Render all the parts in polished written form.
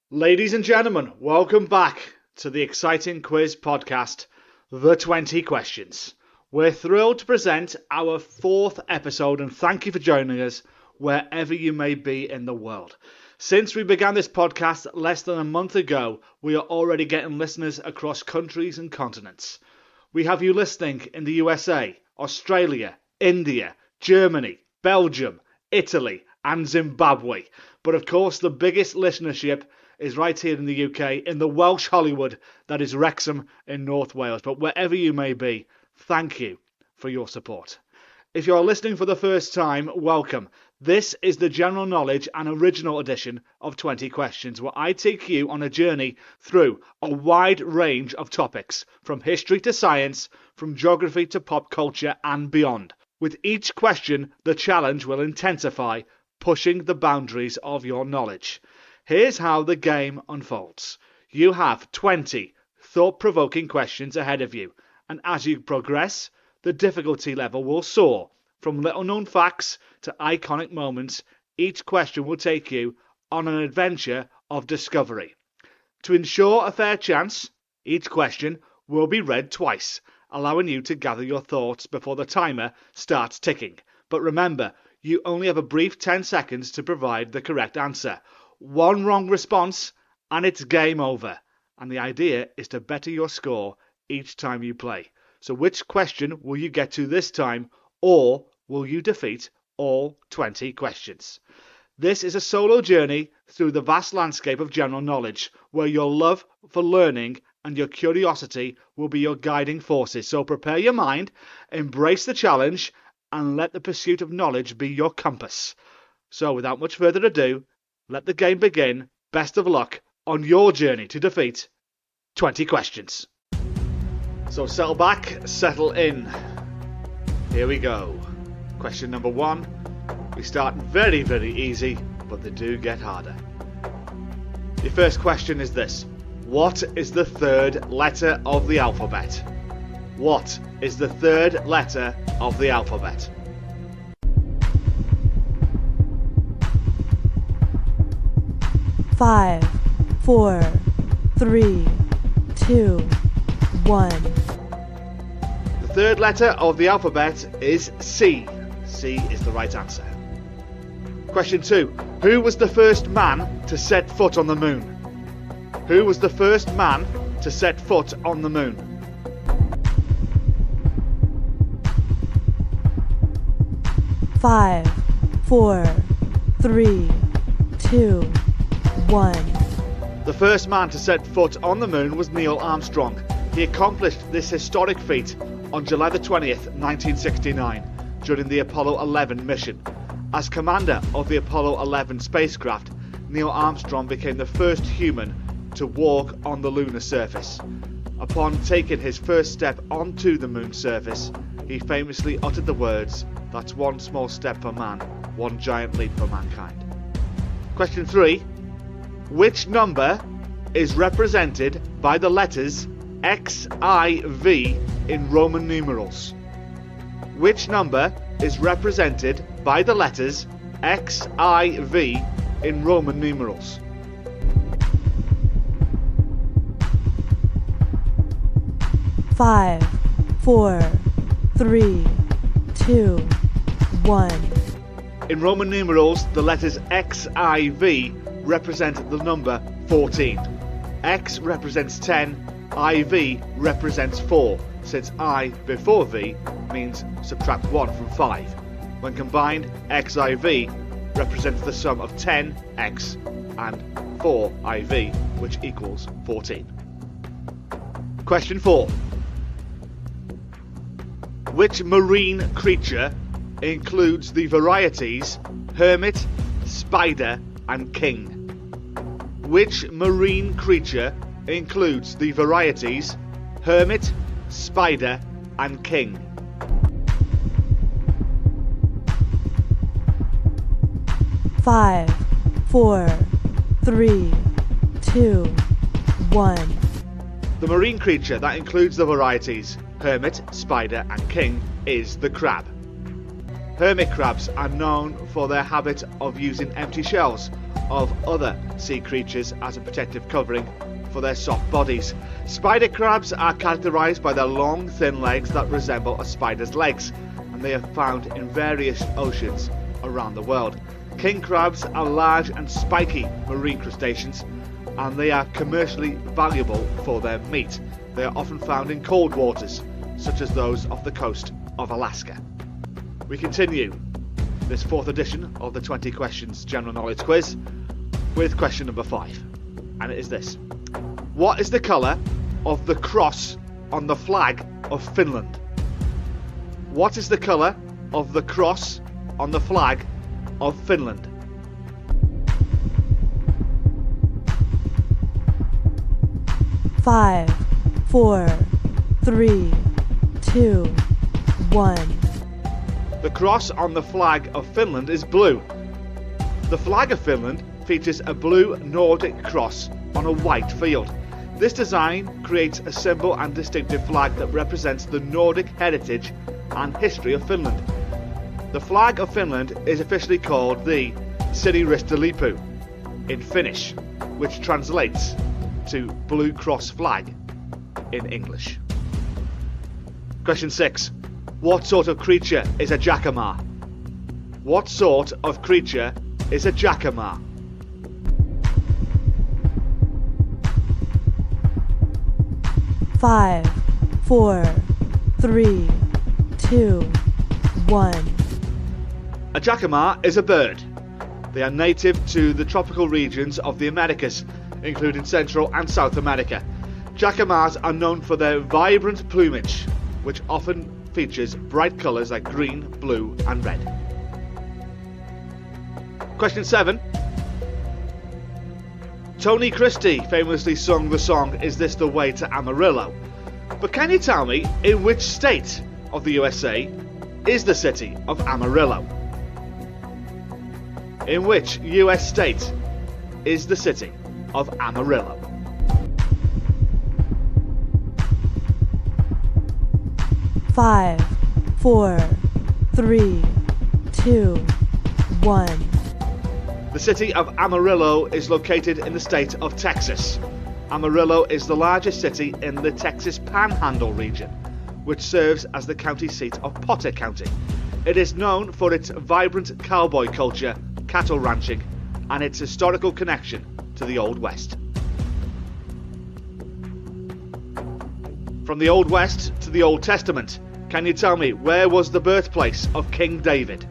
Ladies and gentlemen, welcome back to the exciting quiz podcast, The 20 Questions. We're thrilled to present our fourth episode and thank you for joining us wherever you may be in the world. Since we began this podcast less than a month ago, we are already getting listeners across countries and continents. We have you listening in the USA, Australia, India, Germany, Belgium, Italy and Zimbabwe. But of course the biggest listenership is right here in the UK, in the Welsh Hollywood that is Wrexham in North Wales. But wherever you may be, thank you for your support. If you are listening for the first time, welcome. This is the general knowledge and original edition of 20 Questions, where I take you on a journey through a wide range of topics, from history to science, from geography to pop culture and beyond. With each question, the challenge will intensify, pushing the boundaries of your knowledge. Here's how the game unfolds. You have 20 thought-provoking questions ahead of you, and as you progress, the difficulty level will soar. From little-known facts to iconic moments, each question will take you on an adventure of discovery. To ensure a fair chance, each question will be read twice, allowing you to gather your thoughts before the timer starts ticking. But remember, you only have a brief 10 seconds to provide the correct answer. One wrong response and it's game over. And the idea is to better your score each time you play. So which question will you get to this time, or will you defeat all 20 questions? This is a solo journey through the vast landscape of general knowledge, where your love for learning and your curiosity will be your guiding forces. So prepare your mind, embrace the challenge, and let the pursuit of knowledge be your compass. So without much further ado, let the game begin. Best of luck on your journey to defeat 20 questions. So settle back, settle in. Here we go. Question number 1. We start very, very easy, but they do get harder. Your first question is this. What is the third letter of the alphabet? What is the third letter of the alphabet? Five, 4, 3, 2, 1. The third letter of the alphabet is C. C is the right answer. Question 2. Who was the first man to set foot on the moon? Who was the first man to set foot on the moon? Five, 4, 3, 2, 1. The first man to set foot on the moon was Neil Armstrong. He accomplished this historic feat on July the 20th, 1969, during the Apollo 11 mission. As commander of the Apollo 11 spacecraft, Neil Armstrong became the first human to walk on the lunar surface. Upon taking his first step onto the moon's surface, he famously uttered the words, "That's one small step for man, one giant leap for mankind." Question 3. Which number is represented by the letters XIV in Roman numerals? Which number is represented by the letters XIV in Roman numerals? Five, 4, 3, 2, 1. In Roman numerals, the letters XIV represent the number 14. X represents 10, IV represents 4, since I before V means subtract 1 from 5. When combined, XIV represents the sum of 10X and 4IV, which equals 14. Question 4. Which marine creature includes the varieties hermit, spider and king? Which marine creature includes the varieties hermit, spider and king? Five, 4, 3, 2, 1. The marine creature that includes the varieties hermit, spider and king is the crab. Hermit crabs are known for their habit of using empty shells of other sea creatures as a protective covering for their soft bodies. Spider crabs are characterised by their long, thin legs that resemble a spider's legs, and they are found in various oceans around the world. King crabs are large and spiky marine crustaceans, and they are commercially valuable for their meat. They are often found in cold waters, such as those off the coast of Alaska. We continue this fourth edition of the 20 questions general knowledge quiz with question number 5, and it is this: what is the colour of the cross on the flag of Finland? What is the colour of the cross on the flag of Finland? Five, 4, 3, 2, 1. The cross on the flag of Finland is blue. The flag of Finland features a blue Nordic cross on a white field. This design creates a simple and distinctive flag that represents the Nordic heritage and history of Finland. The flag of Finland is officially called the Siniristilipu in Finnish, which translates to Blue Cross Flag in English. Question 6. What sort of creature is a jacamar? What sort of creature is a jacamar? Five, 4, 3, 2, 1. A jacamar is a bird. They are native to the tropical regions of the Americas, including Central and South America. Jacamars are known for their vibrant plumage, which often features bright colours like green, blue and red. Question 7. Tony Christie famously sung the song "Is This the Way to Amarillo?" But can you tell me in which state of the USA is the city of Amarillo? In which US state is the city of Amarillo? Five, 4, 3, 2, 1. The city of Amarillo is located in the state of Texas. Amarillo is the largest city in the Texas Panhandle region, which serves as the county seat of Potter County. It is known for its vibrant cowboy culture, cattle ranching, and its historical connection to the Old West. From the Old West to the Old Testament, can you tell me where was the birthplace of King David?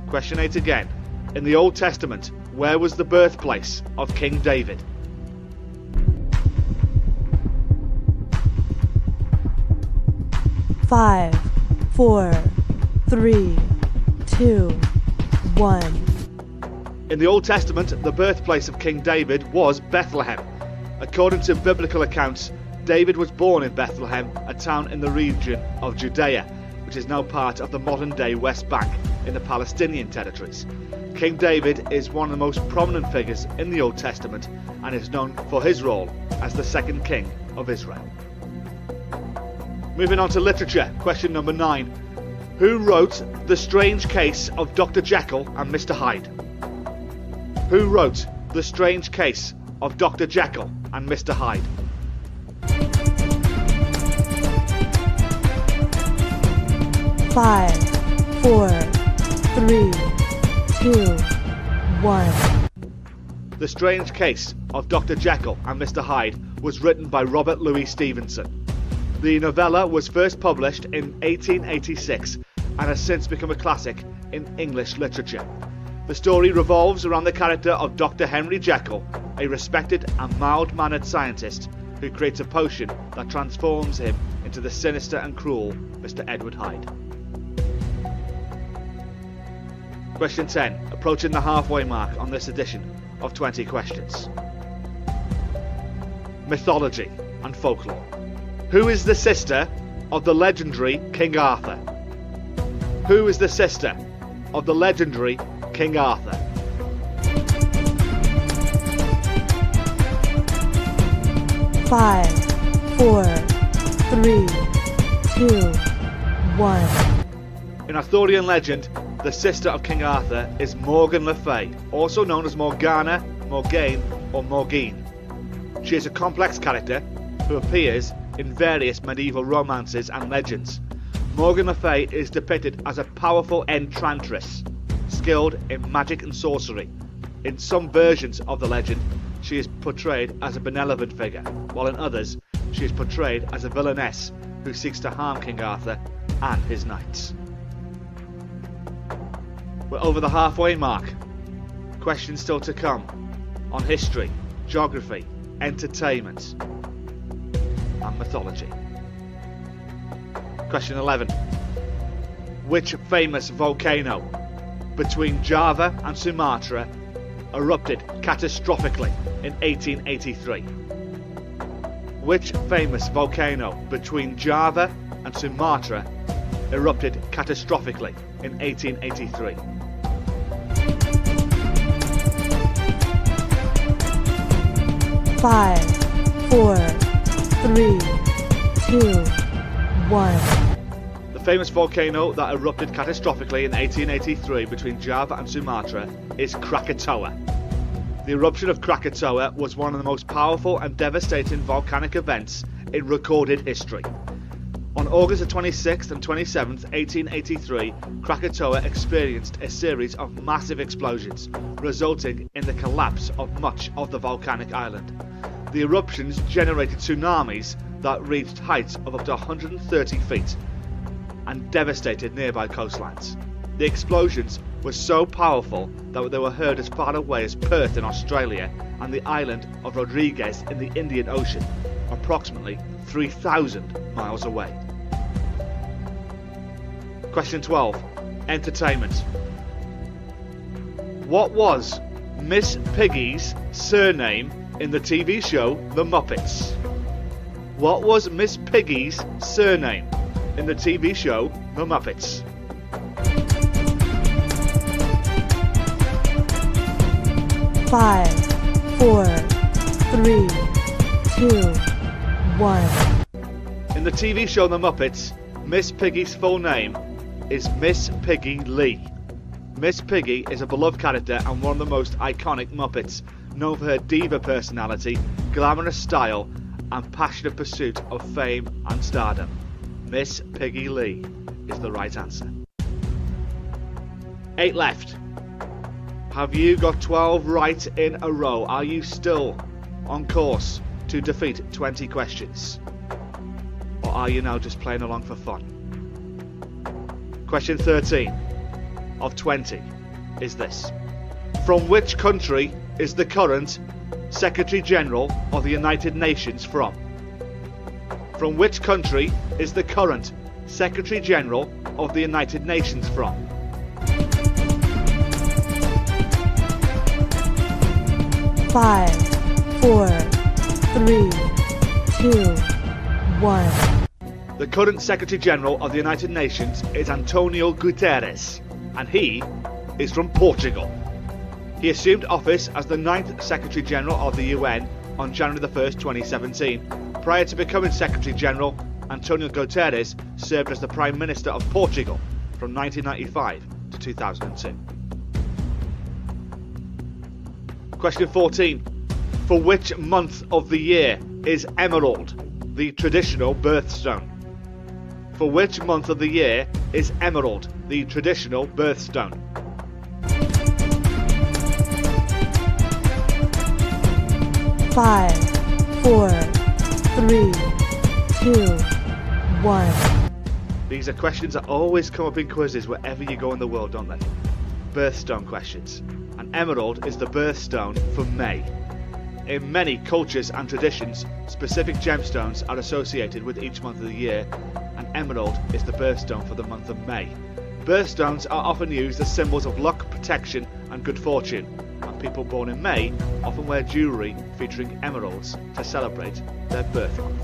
Question 8 again. In the Old Testament, where was the birthplace of King David? Five, 4, 3, 2, 1. In the Old Testament, the birthplace of King David was Bethlehem. According to biblical accounts, David was born in Bethlehem, a town in the region of Judea, which is now part of the modern-day West Bank in the Palestinian territories. King David is one of the most prominent figures in the Old Testament and is known for his role as the second king of Israel. Moving on to literature, question number 9. Who wrote The Strange Case of Dr. Jekyll and Mr. Hyde? Who wrote The Strange Case of Dr. Jekyll and Mr. Hyde? Five, 4, 3, 2, 1. The Strange Case of Dr. Jekyll and Mr. Hyde was written by Robert Louis Stevenson. The novella was first published in 1886 and has since become a classic in English literature. The story revolves around the character of Dr. Henry Jekyll, a respected and mild-mannered scientist who creates a potion that transforms him into the sinister and cruel Mr. Edward Hyde. Question 10, approaching the halfway mark on this edition of 20 questions. Mythology and folklore. Who is the sister of the legendary King Arthur? Who is the sister of the legendary King Arthur? Five, 4, 3, 2, 1. In Arthurian legend, the sister of King Arthur, is Morgan Le Fay, also known as Morgana, Morgaine, or Morgine. She is a complex character who appears in various medieval romances and legends. Morgan Le Fay is depicted as a powerful enchantress, skilled in magic and sorcery. In some versions of the legend, she is portrayed as a benevolent figure, while in others, she is portrayed as a villainess who seeks to harm King Arthur and his knights. We're over the halfway mark. Questions still to come on history, geography, entertainment, and mythology. Question 11. Which famous volcano between Java and Sumatra erupted catastrophically in 1883? Which famous volcano between Java and Sumatra erupted catastrophically in 1883? Five, 4, 3, 2, 1. The famous volcano that erupted catastrophically in 1883 between Java and Sumatra is Krakatoa. The eruption of Krakatoa was one of the most powerful and devastating volcanic events in recorded history. On August the 26th and 27th, 1883, Krakatoa experienced a series of massive explosions, resulting in the collapse of much of the volcanic island. The eruptions generated tsunamis that reached heights of up to 130 feet and devastated nearby coastlines. The explosions were so powerful that they were heard as far away as Perth in Australia and the island of Rodrigues in the Indian Ocean, approximately 3,000 miles away. Question 12. Entertainment. What was Miss Piggy's surname in the TV show The Muppets? What was Miss Piggy's surname in the TV show The Muppets? Five, 4, 3, 2, 1. In the TV show The Muppets, Miss Piggy's full name is Miss Piggy Lee. Miss Piggy is a beloved character and one of the most iconic Muppets, known for her diva personality, glamorous style, and passionate pursuit of fame and stardom. Miss Piggy Lee is the right answer. 8 left. Have you got 12 right in a row? Are you still on course to defeat 20 questions? Or are you now just playing along for fun? Question 13 of 20 is this. From which country is the current Secretary General of the United Nations from? From which country is the current Secretary General of the United Nations from? Five, 4, 3, 2, 1. The current Secretary General of the United Nations is Antonio Guterres, and he is from Portugal. He assumed office as the 9th Secretary General of the UN on January the 1st, 2017. Prior to becoming Secretary General, Antonio Guterres served as the Prime Minister of Portugal from 1995 to 2002. Question 14. For which month of the year is emerald the traditional birthstone? For which month of the year is emerald the traditional birthstone? Five, 4, 3, 2, 1. These are questions that always come up in quizzes wherever you go in the world, don't they? Birthstone questions. And emerald is the birthstone for May. In many cultures and traditions, specific gemstones are associated with each month of the year, and emerald is the birthstone for the month of May. Birthstones are often used as symbols of luck, protection, and good fortune, and people born in May often wear jewellery featuring emeralds to celebrate their birth month.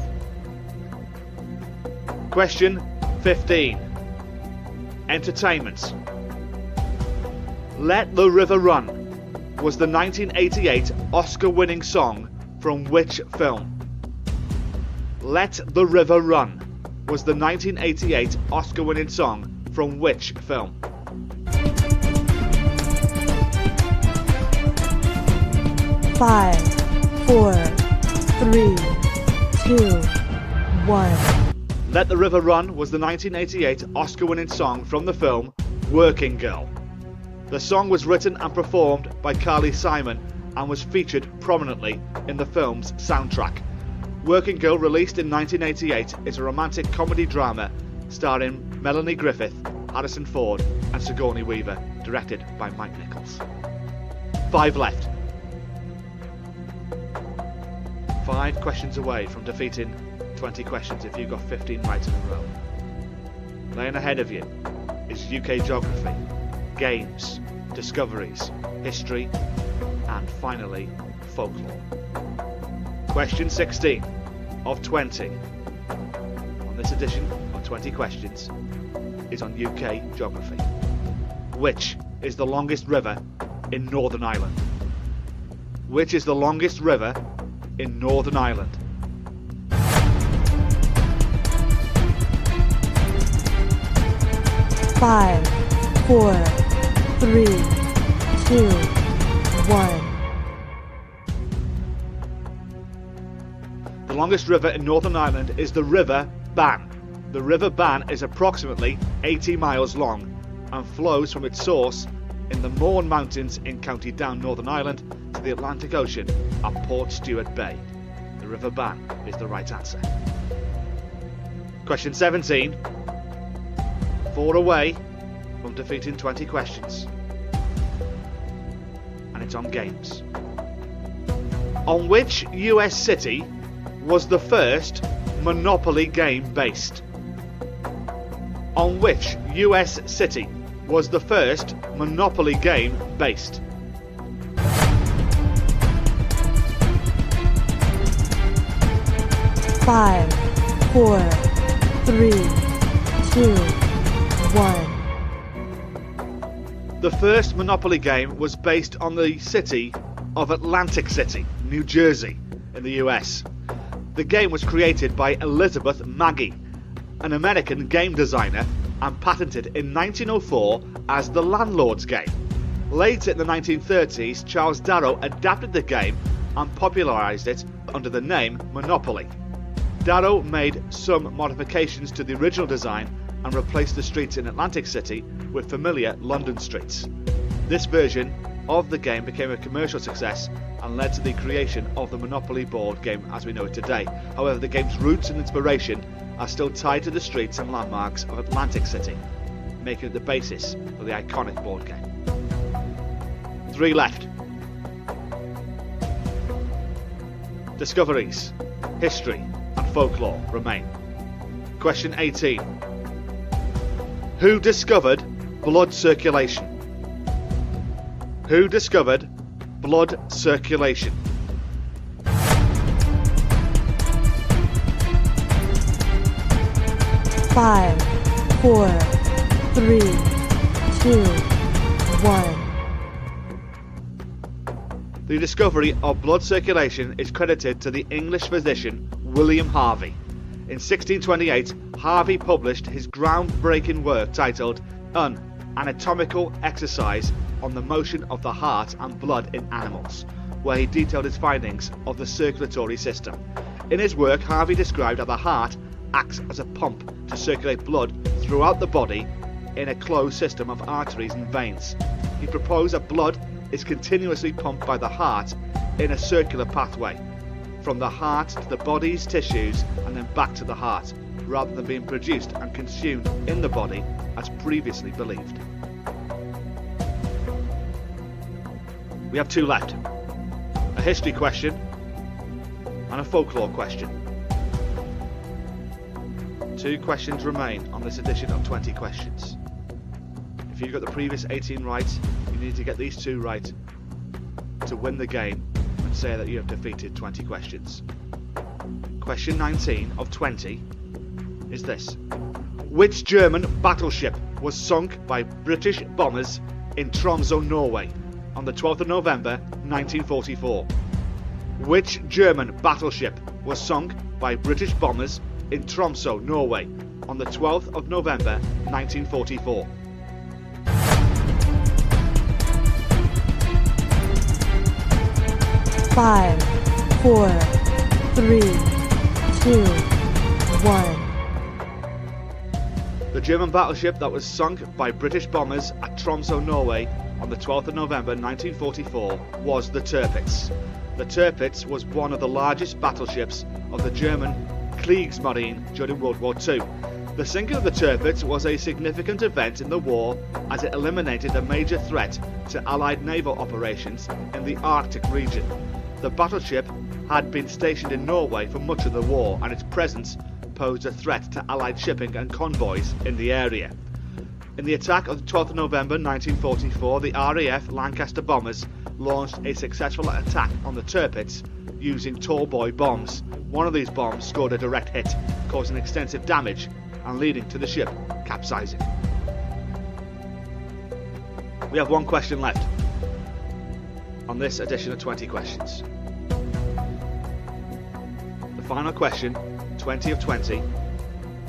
Question 15. Entertainment. Let the River Run was the 1988 Oscar-winning song from which film? Let the River Run was the 1988 Oscar-winning song from which film? 5, 4, 3, 2, 1. Let the River Run was the 1988 Oscar-winning song from the film Working Girl. The song was written and performed by Carly Simon and was featured prominently in the film's soundtrack. Working Girl, released in 1988, is a romantic comedy drama starring Melanie Griffith, Harrison Ford and Sigourney Weaver, directed by Mike Nichols. 5 left. 5 questions away from defeating 20 questions if you got 15 right in a row. Laying ahead of you is UK geography, games, discoveries, history, and finally, folklore. Question 16 of 20 on this edition of 20 questions is on UK geography. Which is the longest river in Northern Ireland? Which is the longest river in Northern Ireland? Five, 4, 3, 2, 1. The longest river in Northern Ireland is the River Bann. The River Bann is approximately 80 miles long and flows from its source in the Mourne Mountains in County Down, Northern Ireland, to the Atlantic Ocean at Port Stewart Bay. The River Bann is the right answer. Question 17. 4 away from defeating 20 questions. And it's on games. On which US city was the first Monopoly game based? On which US city was the first Monopoly game based? Five, 4, 3, 2, 1. The first Monopoly game was based on the city of Atlantic City, New Jersey, in the US. The game was created by Elizabeth Magie, an American game designer, and patented in 1904 as the Landlord's Game. Later in the 1930s, Charles Darrow adapted the game and popularised it under the name Monopoly. Darrow made some modifications to the original design and replaced the streets in Atlantic City with familiar London streets. This version of the game became a commercial success and led to the creation of the Monopoly board game as we know it today. However, the game's roots and inspiration are still tied to the streets and landmarks of Atlantic City, making it the basis for the iconic board game. 3 left. Discoveries, history and folklore remain. Question 18. Who discovered blood circulation? Who discovered blood circulation? Five, 4, 3, 2, 1. The discovery of blood circulation is credited to the English physician William Harvey. In 1628, Harvey published his groundbreaking work titled An Anatomical Exercise on the Motion of the Heart and Blood in Animals, where he detailed his findings of the circulatory system. In his work, Harvey described how the heart acts as a pump to circulate blood throughout the body in a closed system of arteries and veins. He proposed that blood is continuously pumped by the heart in a circular pathway, from the heart to the body's tissues and then back to the heart, rather than being produced and consumed in the body as previously believed. We have 2 left. A history question and a folklore question. 2 questions remain on this edition of 20 questions. If you got the previous 18 right, you need to get these 2 right to win the game and say that you have defeated 20 questions. Question 19 of 20 is this. Which German battleship was sunk by British bombers in Tromsø, Norway on the 12th of November 1944? Which German battleship was sunk by British bombers in Tromsø, Norway on the 12th of November 1944? 5, 4, 3, 2, 1. The German battleship that was sunk by British bombers at Tromsø, Norway on the 12th of November 1944 was the Tirpitz. The Tirpitz was one of the largest battleships of the German Kriegsmarine during World War II. The sinking of the Tirpitz was a significant event in the war as it eliminated a major threat to Allied naval operations in the Arctic region. The battleship had been stationed in Norway for much of the war, and its presence posed a threat to Allied shipping and convoys in the area. In the attack of the 12th of November 1944, the RAF Lancaster bombers launched a successful attack on the Tirpitz using tall boy bombs. One of these bombs scored a direct hit, causing extensive damage and leading to the ship capsizing. We have one question left on this edition of 20 questions. The final question, 20 of 20,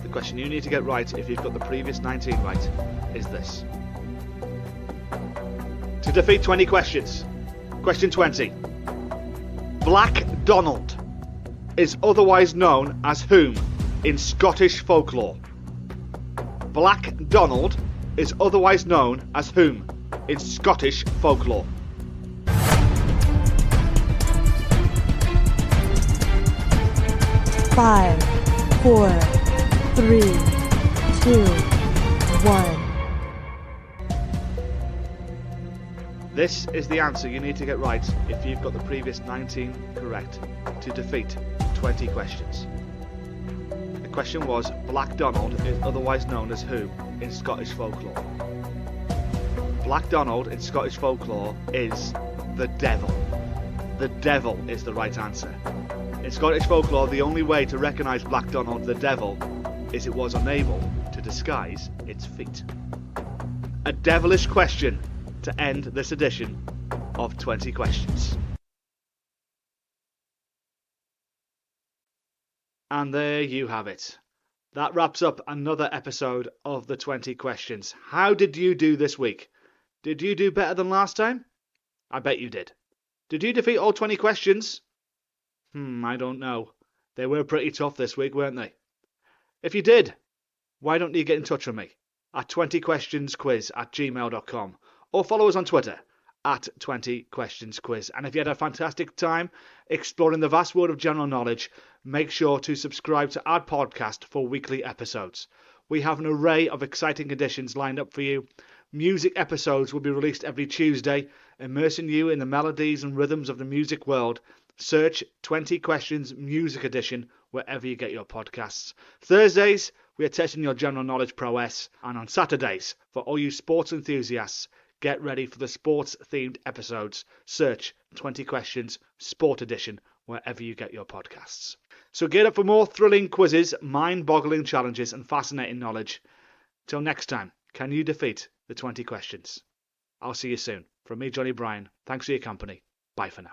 the question you need to get right if you've got the previous 19 right, is this. To defeat 20 questions, question 20. Black Donald is otherwise known as whom in Scottish folklore? Black Donald is otherwise known as whom in Scottish folklore? Five, 4, 3, 2, 1. This is the answer you need to get right if you've got the previous 19 correct to defeat 20 questions. The question was, Black Donald is otherwise known as who in Scottish folklore? Black Donald in Scottish folklore is the devil. The devil is the right answer. In Scottish folklore, the only way to recognise Black Donald the devil is it was unable to disguise its feet. A devilish question to end this edition of 20 questions. And there you have it. That wraps up another episode of the 20 questions. How did you do this week? Did you do better than last time? I bet you did. Did you defeat all 20 questions? I don't know. They were pretty tough this week, weren't they? If you did, why don't you get in touch with me at 20questionsquiz@gmail.com or follow us on Twitter at 20questionsquiz. And if you had a fantastic time exploring the vast world of general knowledge, make sure to subscribe to our podcast for weekly episodes. We have an array of exciting editions lined up for you. Music episodes will be released every Tuesday, immersing you in the melodies and rhythms of the music world. Search 20 Questions Music Edition wherever you get your podcasts. Thursdays, we are testing your general knowledge prowess. And on Saturdays, for all you sports enthusiasts, get ready for the sports-themed episodes. Search 20 Questions Sport Edition wherever you get your podcasts. So get up for more thrilling quizzes, mind-boggling challenges and fascinating knowledge. Till next time, can you defeat the 20 questions? I'll see you soon. From me, Johnny Bryan, thanks for your company. Bye for now.